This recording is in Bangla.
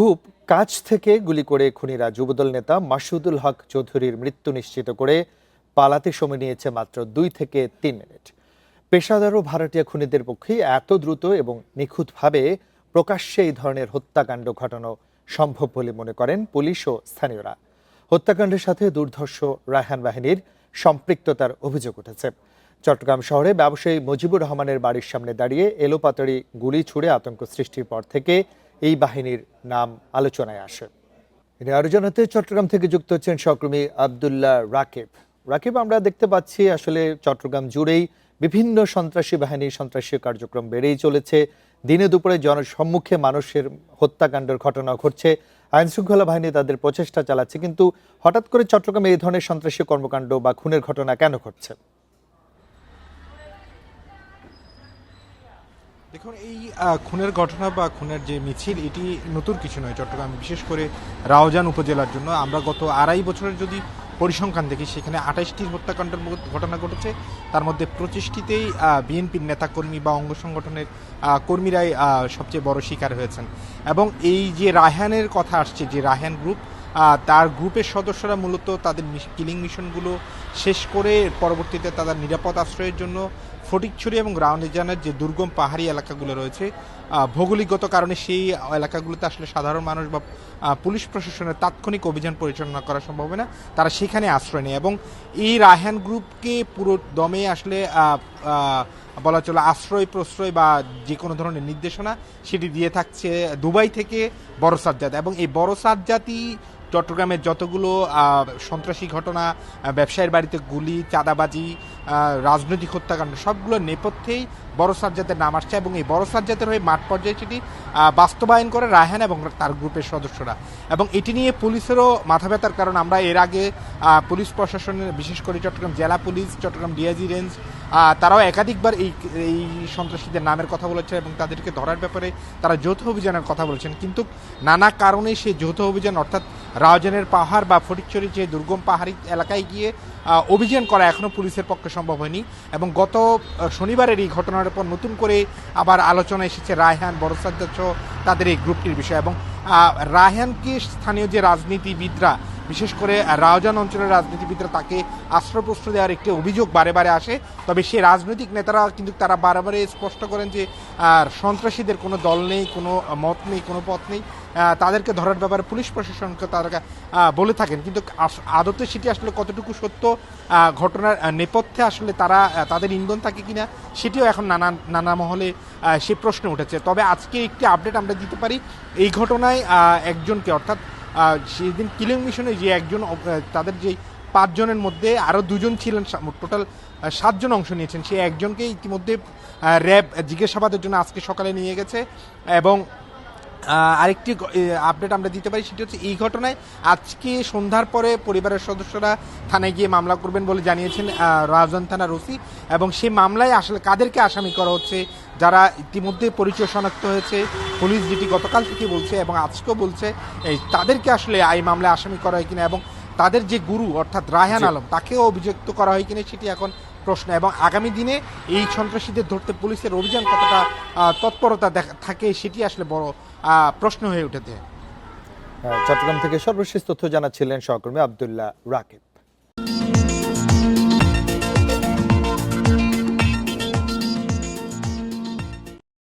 খুব কাছ থেকে গুলি করে খুনিরা যুবদল নেতা মাসুদুল হক চৌধুরীর মৃত্যু নিশ্চিত করে পালাতে সময় নিয়েছে মাত্র 2 থেকে 3 মিনিট। পেশাদার ও ভাড়াটিয়া খুনিদের পক্ষে এত দ্রুত এবং নিখুঁতভাবে প্রকাশ্যে এই ধরনের হত্যাকাণ্ড ঘটানো সম্ভব বলে মনে করেন পুলিশ ও স্থানীয়রা। হত্যাকাণ্ডের সাথে দুর্ধর্ষ রায়হান বাহিনীর সম্পৃক্ততার অভিযোগ উঠেছে। চট্টগ্রাম শহরে ব্যবসায়ী মুজিবুর রহমানের বাড়ির সামনে দাঁড়িয়ে এলোপাতাড়ি গুলি ছুড়ে আতঙ্ক সৃষ্টির পর থেকে এই বাহিনীর নাম আলোচনায় আসে। আরো জানাতে চট্টগ্রাম থেকে যুক্ত হচ্ছেন সহকর্মী আব্দুল্লাহ রাকিব। আমরা দেখতে পাচ্ছি আসলে চট্টগ্রাম জুড়েই বিভিন্ন সন্ত্রাসী বাহিনীর সন্ত্রাসী কার্যক্রম বেড়েই চলেছে। দিনে দুপুরে জনসম্মুখে মানুষের হত্যাকাণ্ডের ঘটনা ঘটছে। আইন শৃঙ্খলা বাহিনী তাদের প্রচেষ্টা চালাচ্ছে, কিন্তু হঠাৎ করে চট্টগ্রামে এই ধরনের সন্ত্রাসী কর্মকাণ্ড বা খুনের ঘটনা কেন ঘটছে? দেখুন, এই খুনের ঘটনা বা খুনের যে মিছিল, এটি নতুন কিছু নয়। চট্টগ্রাম বিশেষ করে রাউজান উপজেলার জন্য আমরা গত 2.5 বছরের যদি পরিসংখ্যান দেখি, সেখানে 28টির হত্যাকাণ্ডের ঘটনা ঘটেছে। তার মধ্যে 25টিতেই বিএনপির নেতাকর্মী বা অঙ্গ সংগঠনের কর্মীরাই সবচেয়ে বড় শিকার হয়েছেন। এবং এই যে রায়হানের কথা আসছে, যে রায়হান গ্রুপ, তার গ্রুপের সদস্যরা মূলত তাদের কিলিং মিশনগুলো শেষ করে পরবর্তীতে তাদের নিরাপদ আশ্রয়ের জন্য ফটিকছড়ি এবং রাউজানের যে দুর্গম পাহাড়ি এলাকাগুলো রয়েছে, ভৌগোলিকগত কারণে সেই এলাকাগুলোতে আসলে সাধারণ মানুষ বা পুলিশ প্রশাসনের তাৎক্ষণিক অভিযান পরিচালনা করা সম্ভব হয় না, তারা সেখানে আশ্রয় নেয়। এবং এই রায়হান গ্রুপকে পুরো দমে আসলে বলা চলে আশ্রয় প্রশ্রয় বা যে কোনো ধরনের নির্দেশনা সেটি দিয়ে থাকছে দুবাই থেকে বড় সাজ্জাদ। এবং এই বড় সাজ্জাদই চট্টগ্রামের যতগুলো সন্ত্রাসী ঘটনা, ব্যবসায়ীর বাড়িতে গুলি, চাঁদাবাজি, রাজনৈতিক হত্যাকাণ্ড, সবগুলোর নেপথ্যেই বড় সাজ্জাদের নাম আসছে। এবং এই বড় সাজ্জাদের হয়ে মাঠ পর্যায়ে সেটি বাস্তবায়ন করে রায়হান এবং তার গ্রুপের সদস্যরা। এবং এটি নিয়ে পুলিশেরও মাথা ব্যথার কারণ, আমরা এর আগে পুলিশ প্রশাসনের, বিশেষ করে চট্টগ্রাম জেলা পুলিশ, চট্টগ্রাম ডিআইজি রেঞ্জ, তারাও একাধিকবার এই সন্ত্রাসীদের নামের কথা বলেছে এবং তাদেরকে ধরার ব্যাপারে তারা যৌথ অভিযানের কথা বলেছেন। কিন্তু নানা কারণে সেই যৌথ অভিযান, অর্থাৎ রাউজানের পাহাড় বা ফটিকছড়ির যে দুর্গম পাহাড়ি এলাকায় গিয়ে অভিযান করা এখনও পুলিশের পক্ষে সম্ভব হয়নি। এবং গত শনিবারের এই ঘটনার পর নতুন করে আবার আলোচনা এসেছে রায়হান, বড় সাজ্জাদ সহ তাদের এই গ্রুপটির বিষয়। এবং রায়হানকে স্থানীয় যে রাজনীতিবিদরা, বিশেষ করে রাউজান অঞ্চলের রাজনীতিবিদরা, তাকে আশ্রয় প্রশ্রয় দেওয়ার একটি অভিযোগ বারে বারে আসে। তবে সেই রাজনৈতিক নেতারা কিন্তু তারা বারে স্পষ্ট করেন যে সন্ত্রাসীদের কোনো দল নেই, কোনো মত নেই, কোনো পথ নেই। তাদেরকে ধরার ব্যাপারে পুলিশ প্রশাসনকে তারা বলে থাকেন, কিন্তু আদতে সেটি আসলে কতটুকু সত্য, ঘটনার নেপথ্যে আসলে তাদের ইন্ধন থাকে কিনা, সেটিও এখন নানা মহলে সে প্রশ্ন উঠেছে। তবে আজকে একটি আপডেট আমরা দিতে পারি, এই ঘটনায় একজনকে, অর্থাৎ সেদিন কিলিং মিশনে যে একজন, তাদের যে 5 জনের মধ্যে আরও 2 জন ছিলেন, টোটাল 7 জন অংশ নিয়েছেন, সেই একজনকে ইতিমধ্যে র্যাব জিজ্ঞাসাবাদের জন্য আজকে সকালে নিয়ে গেছে। এবং আরেকটি আপডেট আমরা দিতে পারি, সেটি হচ্ছে এই ঘটনায় আজকে সন্ধ্যার পরে পরিবারের সদস্যরা থানায় গিয়ে মামলা করবেন বলে জানিয়েছেন রাউজান থানার ওসি। এবং সেই মামলায় আসলে কাদেরকে আসামি করা হচ্ছে, যারা ইতিমধ্যে পরিচয় শনাক্ত হয়েছে, পুলিশ যেটি গতকাল থেকে বলছে এবং আজকেও বলছে, তাদেরকে আসলে এই মামলায় আসামি করা হয় কিনা এবং তাদের যে গুরু অর্থাৎ রায়হান আলম, তাকেও অভিযুক্ত করা হয় কিনা, সেটি এখন প্রশ্ন। এবং আগামী দিনে এই সন্ত্রাসীদের ধরতে পুলিশের অভিযান কতটা তৎপরতা থাকে, সেটি আসলে বড় প্রশ্ন হয়ে উঠেছে। চট্টগ্রাম থেকে সর্বশেষ তথ্য জানাচ্ছিলেন সহকর্মী আব্দুল্লাহ রাকিব।